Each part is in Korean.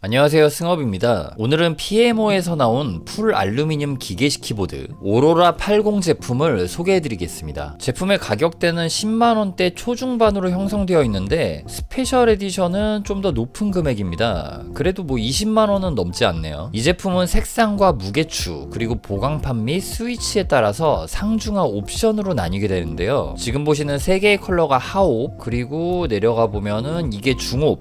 안녕하세요, 승업입니다. 오늘은 PMO에서 나온 풀 알루미늄 기계식 키보드 오로라 80 제품을 소개해드리겠습니다. 제품의 가격대는 10만원대 초중반으로 형성되어 있는데 스페셜 에디션은 좀 더 높은 금액입니다. 그래도 뭐 20만원은 넘지 않네요. 이 제품은 색상과 무게추 그리고 보강판 및 스위치에 따라서 상중하 옵션으로 나뉘게 되는데요. 지금 보시는 3개의 컬러가 하옵, 그리고 내려가 보면은 이게 중옵,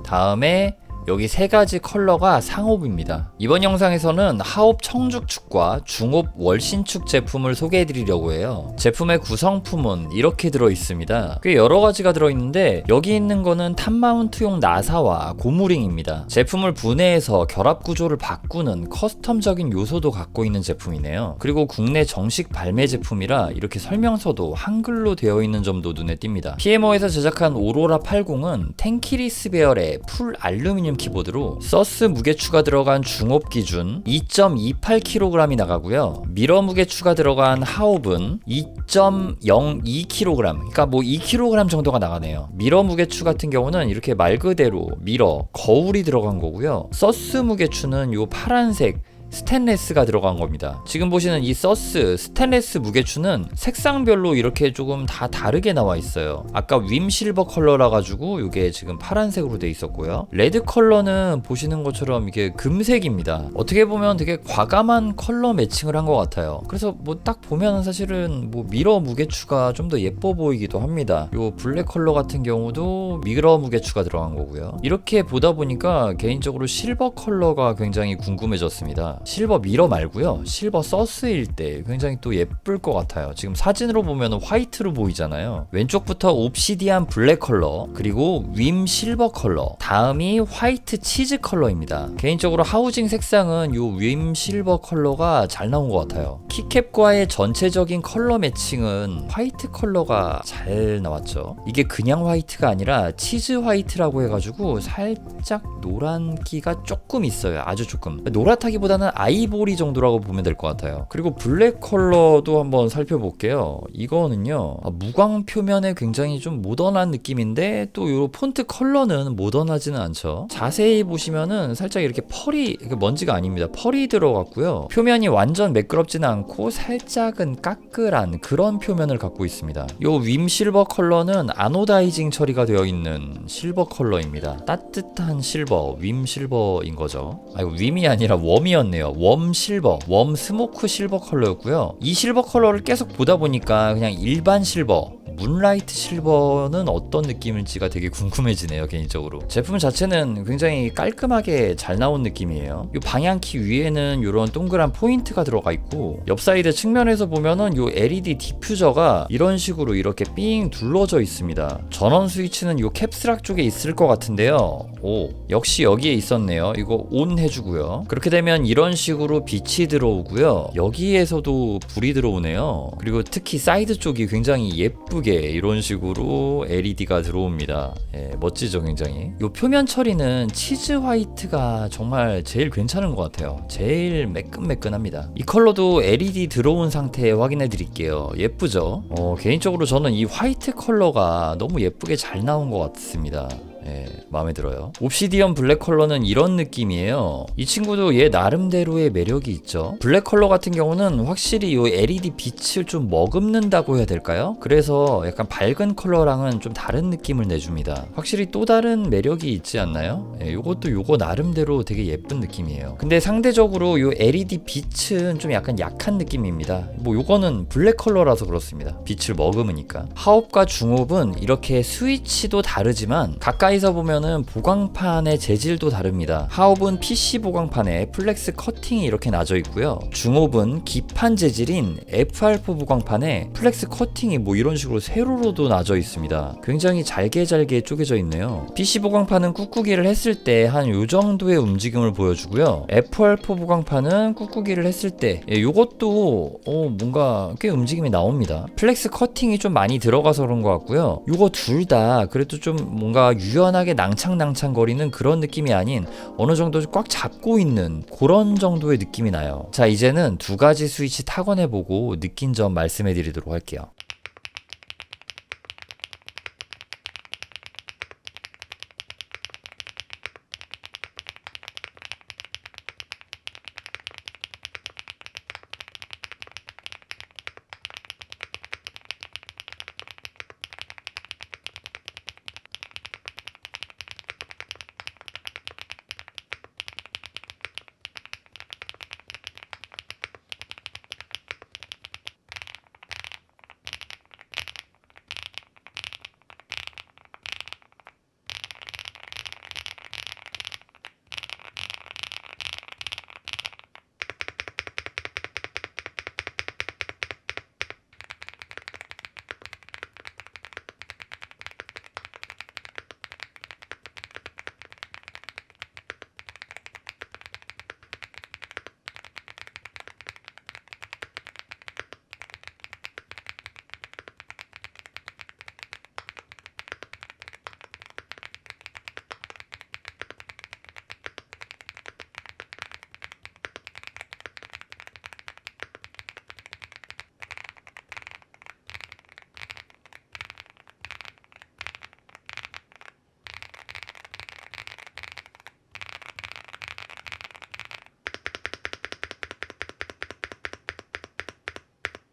다음에 여기 3가지 컬러가 상옵입니다. 이번 영상에서는 하옵 청죽축과 중옵 월신축 제품을 소개해드리려고 해요. 제품의 구성품은 이렇게 들어있습니다. 꽤 여러가지가 들어있는데 여기 있는 거는 탑마운트용 나사와 고무링입니다. 제품을 분해해서 결합구조를 바꾸는 커스텀적인 요소도 갖고 있는 제품이네요. 그리고 국내 정식 발매 제품이라 이렇게 설명서도 한글로 되어 있는 점도 눈에 띕니다. PMO에서 제작한 오로라 80은 텐키리스 배열의 풀 알루미늄 키보드로 서스 무게추가 들어간 중옵 기준 2.28kg이 나가고요. 미러 무게추가 들어간 하옵은 2.02kg, 그러니까 뭐 2kg 정도가 나가네요. 미러 무게추 같은 경우는 이렇게 말 그대로 미러, 거울이 들어간 거고요. 서스 무게추는 요 파란색 스테인레스가 들어간 겁니다. 지금 보시는 이 서스 스테인레스 무게추는 색상별로 이렇게 조금 다 다르게 나와 있어요. 아까 윈 실버 컬러라 가지고 이게 지금 파란색으로 돼 있었고요. 레드 컬러는 보시는 것처럼 이게 금색입니다. 어떻게 보면 되게 과감한 컬러 매칭을 한 것 같아요. 그래서 뭐 딱 보면 사실은 뭐 미러 무게추가 좀 더 예뻐 보이기도 합니다. 요 블랙 컬러 같은 경우도 미러 무게추가 들어간 거고요. 이렇게 보다 보니까 개인적으로 실버 컬러가 굉장히 궁금해졌습니다. 실버 미러 말고요, 실버 서스일 때 굉장히 또 예쁠 것 같아요. 지금 사진으로 보면 화이트로 보이잖아요. 왼쪽부터 옵시디안 블랙 컬러, 그리고 윈 실버 컬러, 다음이 화이트 치즈 컬러입니다. 개인적으로 하우징 색상은 요 윈 실버 컬러가 잘 나온 것 같아요. 키캡과의 전체적인 컬러 매칭은 화이트 컬러가 잘 나왔죠. 이게 그냥 화이트가 아니라 치즈 화이트라고 해가지고 살짝 노란기가 조금 있어요. 아주 조금. 노랗다기보다는 아이보리 정도라고 보면 될 것 같아요. 그리고 블랙 컬러도 한번 살펴볼게요. 이거는요, 무광 표면에 굉장히 좀 모던한 느낌인데 또 요 폰트 컬러는 모던하지는 않죠. 자세히 보시면은 살짝 이렇게 펄이, 먼지가 아닙니다. 펄이 들어갔고요. 표면이 완전 매끄럽지는 않고 살짝은 까끌한 그런 표면을 갖고 있습니다. 요 윈 실버 컬러는 아노다이징 처리가 되어 있는 실버 컬러입니다. 따뜻한 실버, 윈 실버인 거죠. 이거 윈이 아니라 웜이었네요. 웜 실버, 웜 스모크 실버 컬러였고요. 이 실버 컬러를 계속 보다 보니까 그냥 일반 실버, 문라이트 실버는 어떤 느낌일지가 되게 궁금해지네요, 개인적으로. 제품 자체는 굉장히 깔끔하게 잘 나온 느낌이에요. 이 방향키 위에는 이런 동그란 포인트가 들어가 있고, 옆 사이드 측면에서 보면은 이 LED 디퓨저가 이런 식으로 이렇게 삥 둘러져 있습니다. 전원 스위치는 이 캡스락 쪽에 있을 것 같은데요. 오, 역시 여기에 있었네요. 이거 온 해주고요. 그렇게 되면 이런 식으로 빛이 들어오고요. 여기에서도 불이 들어오네요. 그리고 특히 사이드 쪽이 굉장히 예쁘게 이런 식으로 LED가 들어옵니다. 멋지죠, 굉장히. 이 표면 처리는 치즈 화이트가 정말 제일 괜찮은 것 같아요. 제일 매끈매끈합니다. 이 컬러도 LED 들어온 상태에 확인해 드릴게요. 예쁘죠? 개인적으로 저는 이 화이트 컬러가 너무 예쁘게 잘 나온 것 같습니다. 마음에 들어요. 옵시디언 블랙 컬러는 이런 느낌이에요. 이 친구도 얘 나름대로의 매력이 있죠. 블랙 컬러 같은 경우는 확실히 이 LED 빛을 좀 머금는다고 해야 될까요? 그래서 약간 밝은 컬러랑은 좀 다른 느낌을 내줍니다. 확실히 또 다른 매력이 있지 않나요? 요것도 요거 나름대로 되게 예쁜 느낌이에요. 근데 상대적으로 이 LED 빛은 좀 약간 약한 느낌입니다. 뭐 요거는 블랙 컬러라서 그렇습니다. 빛을 머금으니까. 하옵과 중옵은 이렇게 스위치도 다르지만 가까이서 보면은 보강판의 재질도 다릅니다. 하옵은 PC 보강판에 플렉스 커팅이 이렇게 나져 있고요. 중옵은 기판 재질인 FR4 보강판에 플렉스 커팅이 뭐 이런 식으로 세로로도 나져 있습니다. 굉장히 잘게 쪼개져 있네요. PC 보강판은 꾹꾹이를 했을 때 한 요 정도의 움직임을 보여주고요. FR4 보강판은 꾹꾹이를 했을 때 요것도 뭔가 꽤 움직임이 나옵니다. 플렉스 커팅이 좀 많이 들어가서 그런 것 같고요. 요거 둘 다 그래도 좀 뭔가 유연하게 낭창낭창거리는 그런 느낌이 아닌 어느 정도 꽉 잡고 있는 그런 정도의 느낌이 나요. 자, 이제는 두 가지 스위치 타건해보고 느낀 점 말씀해드리도록 할게요.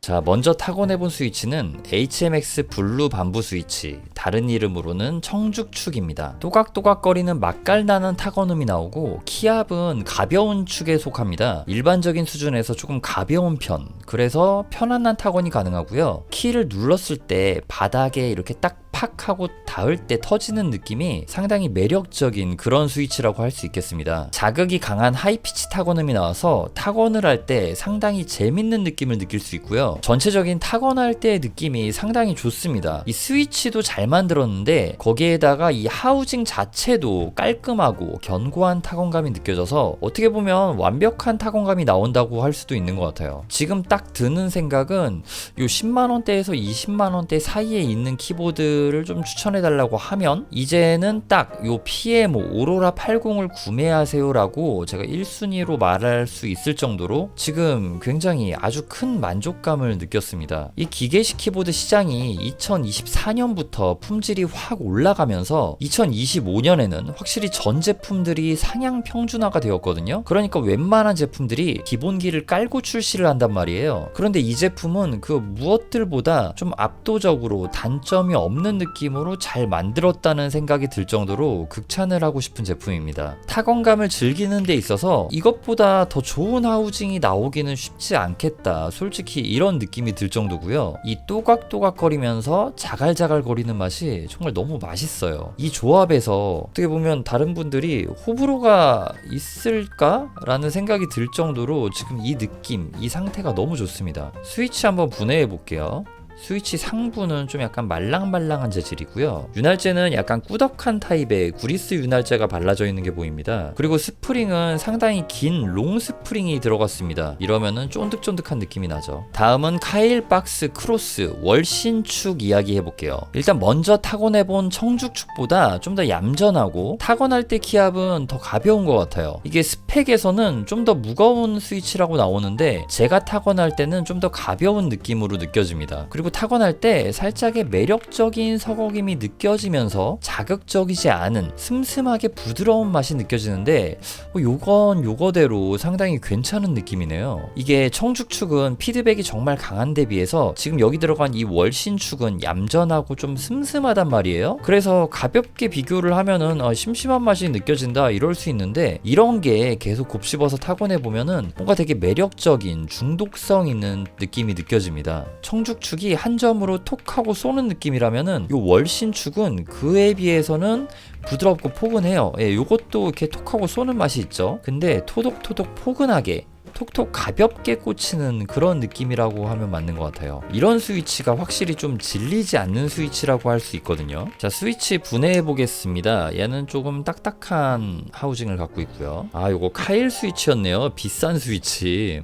자, 먼저 타건해본 스위치는 HMX 블루 밤부 스위치, 다른 이름으로는 청죽축입니다. 또각또각거리는 맛깔나는 타건음이 나오고 키압은 가벼운 축에 속합니다. 일반적인 수준에서 조금 가벼운 편, 그래서 편안한 타건이 가능하고요. 키를 눌렀을 때 바닥에 이렇게 딱 팍 하고 닿을 때 터지는 느낌이 상당히 매력적인 그런 스위치라고 할 수 있겠습니다. 자극이 강한 하이피치 타건음이 나와서 타건을 할 때 상당히 재밌는 느낌을 느낄 수 있고요. 전체적인 타건할 때의 느낌이 상당히 좋습니다. 이 스위치도 잘 만들었는데 거기에다가 이 하우징 자체도 깔끔하고 견고한 타건감이 느껴져서 어떻게 보면 완벽한 타건감이 나온다고 할 수도 있는 것 같아요. 지금 딱 드는 생각은 요 10만원대에서 20만원대 사이에 있는 키보드 를 좀 추천해달라고 하면 이제는 딱 요 PMO 오로라 80을 구매하세요 라고 제가 1순위로 말할 수 있을 정도로 지금 굉장히 아주 큰 만족감을 느꼈습니다. 이 기계식 키보드 시장이 2024년부터 품질이 확 올라가면서 2025년에는 확실히 전 제품들이 상향 평준화가 되었거든요. 그러니까 웬만한 제품들이 기본기를 깔고 출시를 한단 말이에요. 그런데 이 제품은 그 무엇들보다 좀 압도적으로 단점이 없는 느낌으로 잘 만들었다는 생각이 들 정도로 극찬을 하고 싶은 제품입니다. 타건감을 즐기는 데 있어서 이것보다 더 좋은 하우징이 나오기는 쉽지 않겠다, 솔직히 이런 느낌이 들 정도고요. 이 또각또각거리면서 자갈자갈거리는 맛이 정말 너무 맛있어요. 이 조합에서 어떻게 보면 다른 분들이 호불호가 있을까? 라는 생각이 들 정도로 지금 이 느낌, 이 상태가 너무 좋습니다. 스위치 한번 분해해 볼게요. 스위치 상부는 좀 약간 말랑말랑한 재질이고요. 윤활제는 약간 꾸덕한 타입의 구리스 윤활제가 발라져 있는 게 보입니다. 그리고 스프링은 상당히 긴 롱 스프링이 들어갔습니다. 이러면은 쫀득쫀득한 느낌이 나죠. 다음은 카일 박스 크로스 월신축 이야기 해볼게요. 일단 먼저 타건해본 청죽축보다 좀 더 얌전하고 타건할 때 키압은 더 가벼운 것 같아요. 이게 스펙에서는 좀 더 무거운 스위치라고 나오는데 제가 타건할 때는 좀 더 가벼운 느낌으로 느껴집니다. 그리고 타건할 때 살짝의 매력적인 서걱임이 느껴지면서 자극적이지 않은 슴슴하게 부드러운 맛이 느껴지는데 요건 요거대로 상당히 괜찮은 느낌이네요. 이게 청죽축은 피드백이 정말 강한 데 비해서 지금 여기 들어간 이 월신축은 얌전하고 좀 슴슴하단 말이에요. 그래서 가볍게 비교를 하면은 심심한 맛이 느껴진다 이럴 수 있는데 이런 게 계속 곱씹어서 타건해 보면은 뭔가 되게 매력적인 중독성 있는 느낌이 느껴집니다. 청죽축이 한 점으로 톡 하고 쏘는 느낌이라면은 요 월신축은 그에 비해서는 부드럽고 포근해요. 예, 요것도 이렇게 톡 하고 쏘는 맛이 있죠. 근데 토독토독 포근하게 톡톡 가볍게 꽂히는 그런 느낌이라고 하면 맞는 것 같아요. 이런 스위치가 확실히 좀 질리지 않는 스위치라고 할 수 있거든요. 자, 스위치 분해해 보겠습니다. 얘는 조금 딱딱한 하우징을 갖고 있고요. 요거 카일 스위치였네요. 비싼 스위치.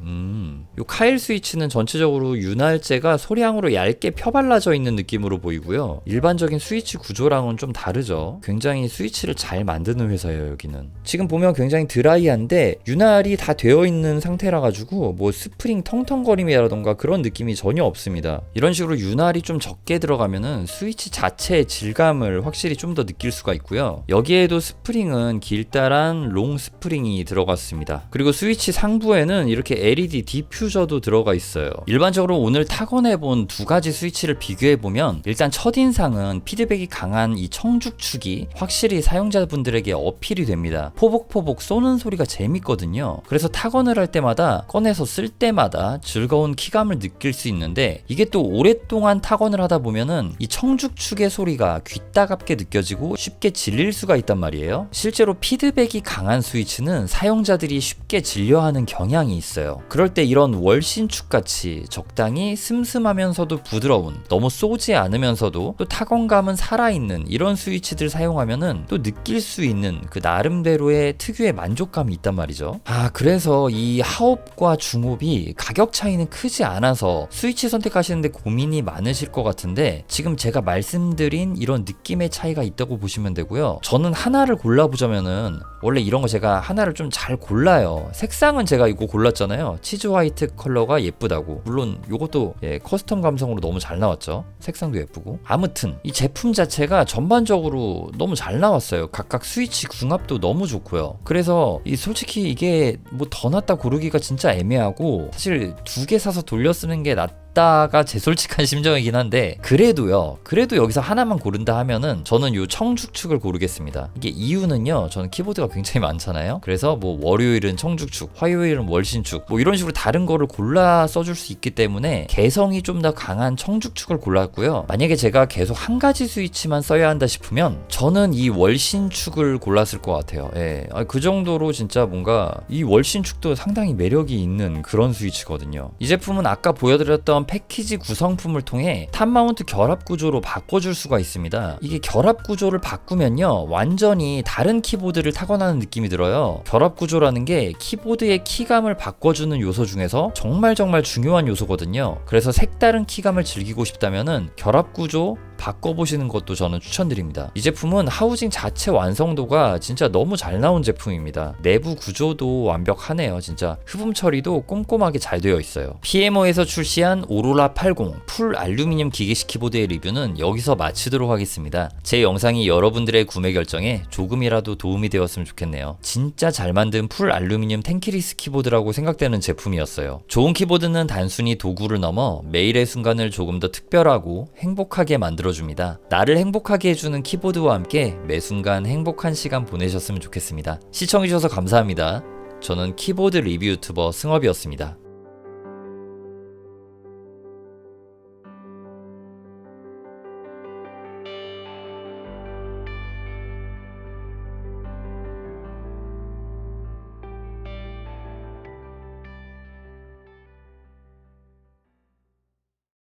요 카일 스위치는 전체적으로 윤활제가 소량으로 얇게 펴발라져 있는 느낌으로 보이고요. 일반적인 스위치 구조랑은 좀 다르죠. 굉장히 스위치를 잘 만드는 회사예요, 여기는. 지금 보면 굉장히 드라이한데 윤활이 다 되어 있는 상태라 가지고 뭐 스프링 텅텅거림이라던가 그런 느낌이 전혀 없습니다. 이런 식으로 윤활이 좀 적게 들어가면은 스위치 자체의 질감을 확실히 좀 더 느낄 수가 있고요. 여기에도 스프링은 길다란 롱 스프링이 들어갔습니다. 그리고 스위치 상부에는 이렇게 LED 디퓨저도 들어가 있어요. 일반적으로 오늘 타건해본 두 가지 스위치를 비교해보면 일단 첫인상은 피드백이 강한 이 청죽축이 확실히 사용자분들에게 어필이 됩니다. 포복포복 쏘는 소리가 재밌거든요. 그래서 타건을 할 때마다 꺼내서 쓸 때마다 즐거운 키감을 느낄 수 있는데 이게 또 오랫동안 타건을 하다 보면은 이 청죽축의 소리가 귀따갑게 느껴지고 쉽게 질릴 수가 있단 말이에요. 실제로 피드백이 강한 스위치는 사용자들이 쉽게 질려하는 경향이 있어요. 그럴 때 이런 월신축 같이 적당히 슴슴하면서도 부드러운, 너무 쏘지 않으면서도 또 타건감은 살아있는 이런 스위치들 사용하면은 또 느낄 수 있는 그 나름대로의 특유의 만족감이 있단 말이죠. 그래서 이 하옵과 중옵이 가격 차이는 크지 않아서 스위치 선택하시는데 고민이 많으실 것 같은데 지금 제가 말씀드린 이런 느낌의 차이가 있다고 보시면 되고요. 저는 하나를 골라보자면은 원래 이런 거 제가 하나를 좀 잘 골라요. 색상은 제가 이거 골랐잖아요. 치즈 화이트 컬러가 예쁘다고. 물론 이것도 커스텀 감성으로 너무 잘 나왔죠. 색상도 예쁘고. 아무튼 이 제품 자체가 전반적으로 너무 잘 나왔어요. 각각 스위치 궁합도 너무 좋고요. 그래서 솔직히 이게 뭐 더 낫다 고르기가 진짜 애매하고 사실 두 개 사서 돌려 쓰는 게 맞다가 제 솔직한 심정이긴 한데 그래도 여기서 하나만 고른다 하면은 저는 요 청죽축을 고르겠습니다. 이게 이유는요, 저는 키보드가 굉장히 많잖아요. 그래서 뭐 월요일은 청죽축, 화요일은 월신축 뭐 이런 식으로 다른 거를 골라 써줄 수 있기 때문에 개성이 좀 더 강한 청죽축을 골랐고요. 만약에 제가 계속 한 가지 스위치만 써야 한다 싶으면 저는 이 월신축을 골랐을 것 같아요. 예. 그 정도로 진짜 뭔가 이 월신축도 상당히 매력이 있는 그런 스위치거든요. 이 제품은 아까 보여드렸던 패키지 구성품을 통해 탑마운트 결합 구조로 바꿔줄 수가 있습니다. 이게 결합 구조를 바꾸면요, 완전히 다른 키보드를 타고나는 느낌이 들어요. 결합 구조라는 게 키보드의 키감을 바꿔주는 요소 중에서 정말 중요한 요소거든요. 그래서 색다른 키감을 즐기고 싶다면은 결합 구조 바꿔보시는 것도 저는 추천드립니다. 이 제품은 하우징 자체 완성도가 진짜 너무 잘 나온 제품입니다. 내부 구조도 완벽하네요. 진짜 흡음 처리도 꼼꼼하게 잘 되어 있어요. PMO에서 출시한 오로라 80 풀 알루미늄 기계식 키보드의 리뷰는 여기서 마치도록 하겠습니다. 제 영상이 여러분들의 구매 결정에 조금이라도 도움이 되었으면 좋겠네요. 진짜 잘 만든 풀 알루미늄 텐키리스 키보드라고 생각되는 제품이었어요. 좋은 키보드는 단순히 도구를 넘어 매일의 순간을 조금 더 특별하고 행복하게 만들어줍니다. 나를 행복하게 해주는 키보드와 함께 매 순간 행복한 시간 보내셨으면 좋겠습니다. 시청해주셔서 감사합니다. 저는 키보드 리뷰 유튜버 승업이었습니다.